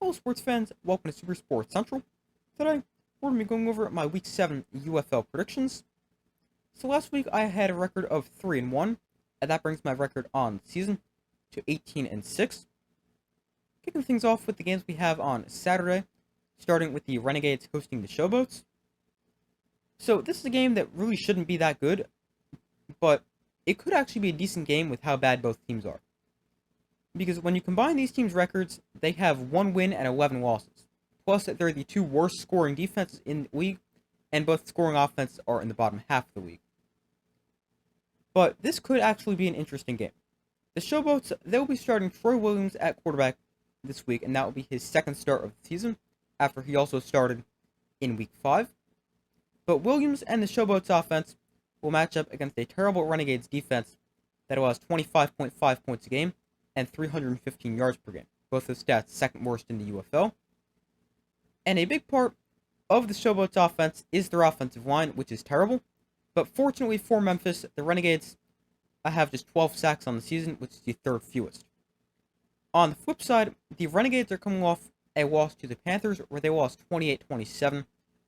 Hello sports fans, welcome to Super Sports Central. Today, we're going to be going over my Week 7 UFL predictions. So last week I had a record of 3-1, and that brings my record on the season to 18-6. Kicking things off with the games we have on Saturday, starting with the Renegades hosting the Showboats. So this is a game that really shouldn't be that good, but it could actually be a decent game with how bad both teams are. Because when you combine these teams' records, they have 1 win and 11 losses. Plus, they're the two worst scoring defenses in the league, and both scoring offenses are in the bottom half of the league. But this could actually be an interesting game. The Showboats, they'll be starting Troy Williams at quarterback this week, and that will be his second start of the season, after he also started in Week 5. But Williams and the Showboats offense will match up against a terrible Renegades defense that allows 25.5 points a game and 315 yards per game. Both those stats second worst in the UFL. And a big part of the Showboats offense is their offensive line, which is terrible. But fortunately for Memphis, the Renegades have just 12 sacks on the season, which is the third fewest. On the flip side, the Renegades are coming off a loss to the Panthers, where they lost 28-27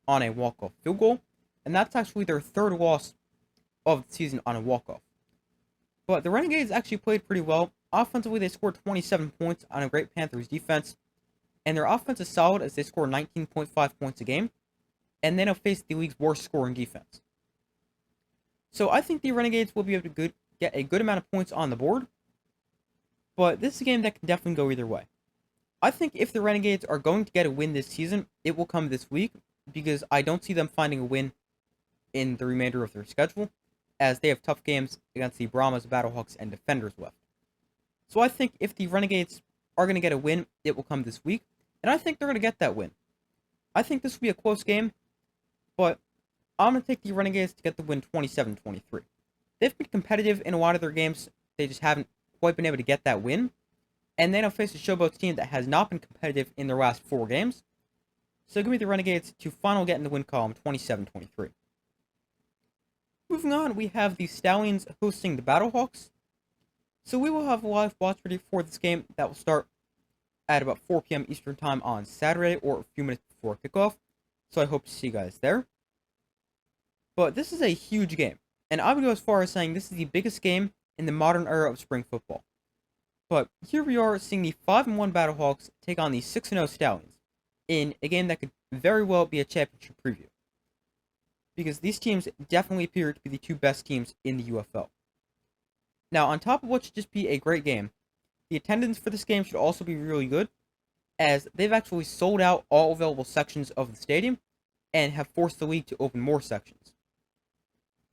on a walk-off field goal. And that's actually their third loss of the season on a walk-off. But the Renegades actually played pretty well. Offensively, they scored 27 points on a great Panthers defense, and their offense is solid as they score 19.5 points a game, and they now face the league's worst scoring defense. So I think the Renegades will be able to get a good amount of points on the board, but this is a game that can definitely go either way. I think if the Renegades are going to get a win this season, it will come this week, because I don't see them finding a win in the remainder of their schedule, as they have tough games against the Brahmas, Battlehawks, and Defenders left. So I think if the Renegades are going to get a win, it will come this week, and I think they're going to get that win. I think this will be a close game, but I'm going to take the Renegades to get the win 27-23. They've been competitive in a lot of their games, they just haven't quite been able to get that win, and then they'll face a Showboats team that has not been competitive in their last 4 games. So give me the Renegades to final get in the win column 27-23. Moving on, we have the Stallions hosting the Battlehawks. So we will have a live watch party for this game that will start at about 4 p.m. Eastern Time on Saturday, or a few minutes before kickoff. So I hope to see you guys there. But this is a huge game, and I would go as far as saying this is the biggest game in the modern era of spring football. But here we are seeing the 5-1 Battlehawks take on the 6-0 Stallions in a game that could very well be a championship preview, because these teams definitely appear to be the two best teams in the UFL. Now, on top of what should just be a great game, the attendance for this game should also be really good, as they've actually sold out all available sections of the stadium and have forced the league to open more sections.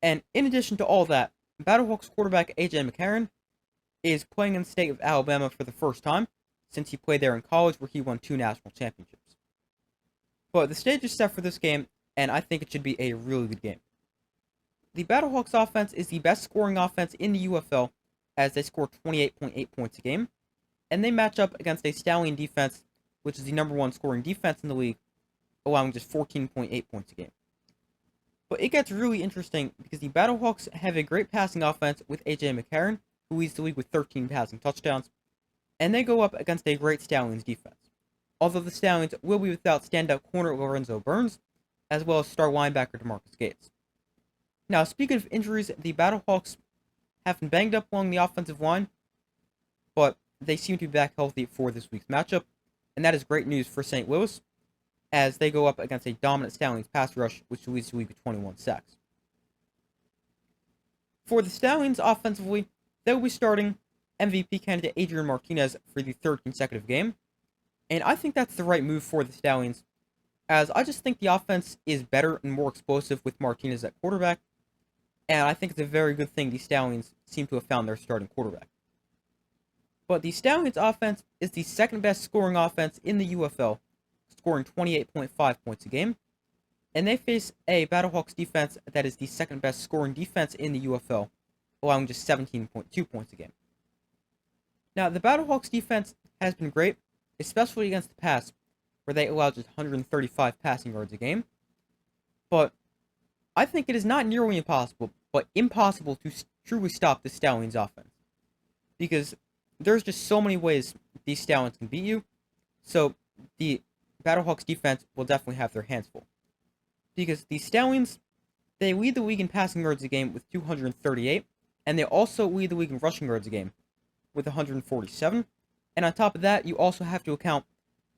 And in addition to all that, Battlehawks quarterback AJ McCarron is playing in the state of Alabama for the first time since he played there in college, where he won 2 national championships. But the stage is set for this game, and I think it should be a really good game. The Battlehawks offense is the best scoring offense in the UFL, as they score 28.8 points a game, and they match up against a Stallion defense, which is the number 1 scoring defense in the league, allowing just 14.8 points a game. But it gets really interesting because the Battlehawks have a great passing offense with AJ McCarron, who leads the league with 13 passing touchdowns, and they go up against a great Stallions defense. Although the Stallions will be without standout corner Lorenzo Burns, as well as star linebacker DeMarcus Gates. Now, speaking of injuries, the Battlehawks have been banged up along the offensive line, but they seem to be back healthy for this week's matchup, and that is great news for St. Louis, as they go up against a dominant Stallions pass rush, which leads the league with 21 sacks. For the Stallions offensively, they will be starting MVP candidate Adrian Martinez for the 3rd consecutive game, and I think that's the right move for the Stallions, as I just think the offense is better and more explosive with Martinez at quarterback, and I think it's a very good thing the Stallions seem to have found their starting quarterback. But the Stallions offense is the 2nd best scoring offense in the UFL, scoring 28.5 points a game, and they face a Battlehawks defense that is the 2nd best scoring defense in the UFL, allowing just 17.2 points a game. Now, the Battlehawks defense has been great, especially against the pass, where they allow just 135 passing yards a game, but I think it is not nearly impossible, but impossible to truly stop the Stallions offense, because there's just so many ways these Stallions can beat you. So the Battlehawks defense will definitely have their hands full. Because the Stallions, they lead the league in passing yards a game with 238, and they also lead the league in rushing yards a game with 147. And on top of that, you also have to account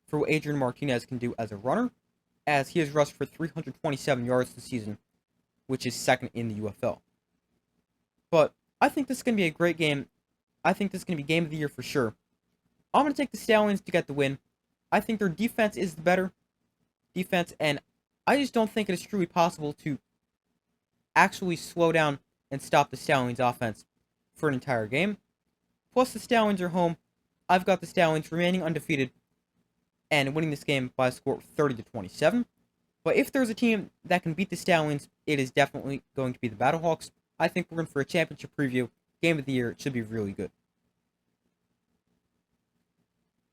for what Adrian Martinez can do as a runner, as he has rushed for 327 yards this season, which is second in the UFL. But I think this is going to be a great game. I think this is going to be game of the year for sure. I'm going to take the Stallions to get the win. I think their defense is the better defense, and I just don't think it is truly possible to actually slow down and stop the Stallions offense for an entire game. Plus, the Stallions are home. I've got the Stallions remaining undefeated and winning this game by a score of 30-27. But if there's a team that can beat the Stallions, it is definitely going to be the Battlehawks. I think we're in for a championship preview. Game of the year. It should be really good.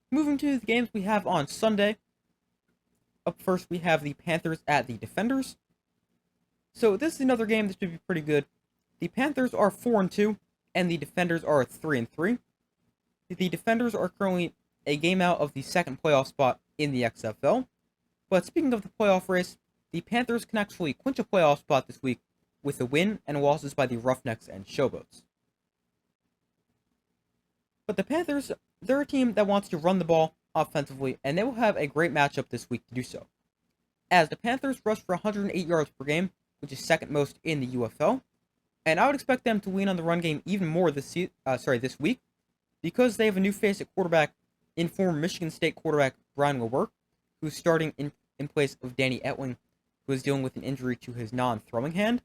Moving to the games we have on Sunday. Up first, we have the Panthers at the Defenders. So this is another game that should be pretty good. The Panthers are 4-2, and the Defenders are 3-3. The Defenders are currently a game out of the second playoff spot in the XFL. But speaking of the playoff race, the Panthers can actually clinch a playoff spot this week with a win and losses by the Roughnecks and Showboats. But the Panthers, they're a team that wants to run the ball offensively, and they will have a great matchup this week to do so. As the Panthers rush for 108 yards per game, which is second most in the UFL, and I would expect them to lean on the run game even more this week, because they have a new face at quarterback in former Michigan State quarterback Brian Lewerke, who's starting in place of Danny Etling, who is dealing with an injury to his non-throwing hand.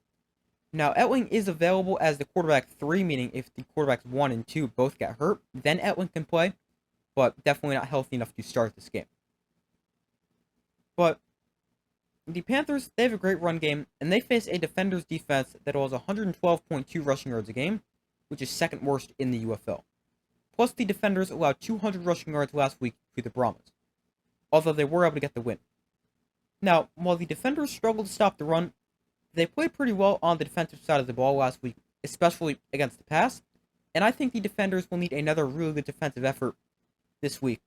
Now, Etling is available as the quarterback 3, meaning if the quarterbacks 1 and 2 both get hurt, then Etling can play, but definitely not healthy enough to start this game. But the Panthers, they have a great run game, and they face a Defenders defense that allows 112.2 rushing yards a game, which is second worst in the UFL. Plus, the Defenders allowed 200 rushing yards last week to the Brahmas, although they were able to get the win. Now, while the Defenders struggled to stop the run, they played pretty well on the defensive side of the ball last week, especially against the pass, and I think the Defenders will need another really good defensive effort this week.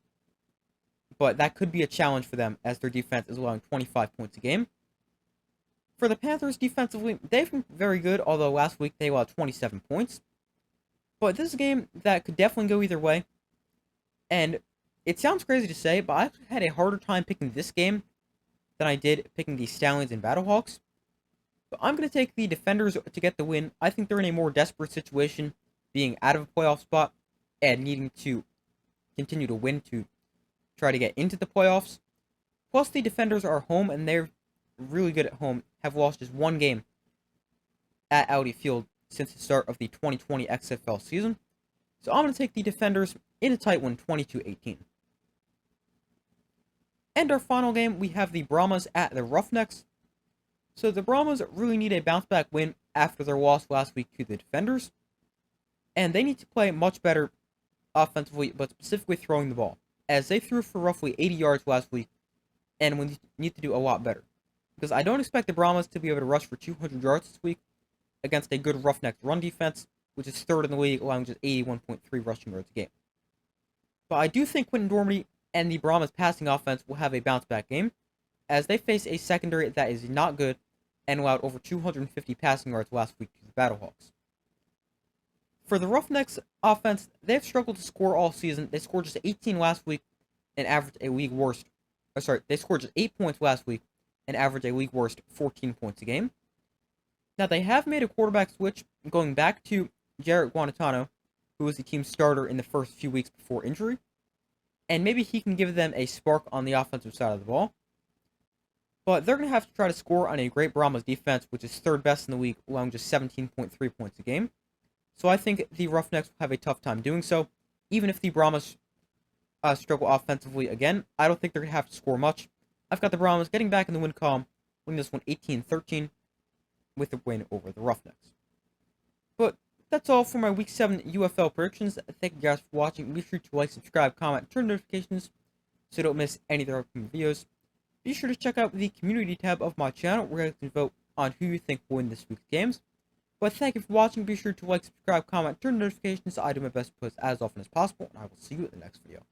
But that could be a challenge for them, as their defense is allowing 25 points a game. For the Panthers defensively, they've been very good, although last week they allowed 27 points. But this is a game that could definitely go either way. And it sounds crazy to say, but I actually had a harder time picking this game than I did picking the Stallions and Battlehawks. But I'm going to take the Defenders to get the win. I think they're in a more desperate situation, being out of a playoff spot and needing to continue to win to try to get into the playoffs. Plus, the Defenders are home, and they're really good at home, have lost just one game at Audi Field since the start of the 2020 XFL season. So I'm going to take the Defenders in a tight one, 22-18. And our final game, we have the Brahmas at the Roughnecks. So the Brahmas really need a bounce-back win after their loss last week to the Defenders. And they need to play much better offensively, but specifically throwing the ball, as they threw for roughly 80 yards last week, and we need to do a lot better. Because I don't expect the Brahmas to be able to rush for 200 yards this week against a good Roughnecks run defense, which is third in the league, allowing just 81.3 rushing yards a game. But I do think Quinton Dormady and the Brahmas passing offense will have a bounce-back game, as they face a secondary that is not good and allowed over 250 passing yards last week to the Battlehawks. For the Roughnecks offense, they've struggled to score all season. They scored just 18 last week and averaged a league worst. They scored just 8 points last week and averaged a league worst 14 points a game. Now, they have made a quarterback switch, going back to Jarrett Guantanamo, who was the team's starter in the first few weeks before injury, and maybe he can give them a spark on the offensive side of the ball. But they're going to have to try to score on a great Brahmas defense, which is third best in the league, allowing just 17.3 points a game. So I think the Roughnecks will have a tough time doing so. Even if the Brahmas struggle offensively again, I don't think they're going to have to score much. I've got the Brahmas getting back in the win column, winning this one 18-13 with a win over the Roughnecks. But that's all for my Week 7 UFL predictions. Thank you guys for watching. Be sure to like, subscribe, comment, turn notifications so you don't miss any of their upcoming videos. Be sure to check out the community tab of my channel where you can vote on who you think will win this week's games. But thank you for watching. Be sure to like, subscribe, comment, turn notifications so I do my best to post as often as possible, and I will see you in the next video.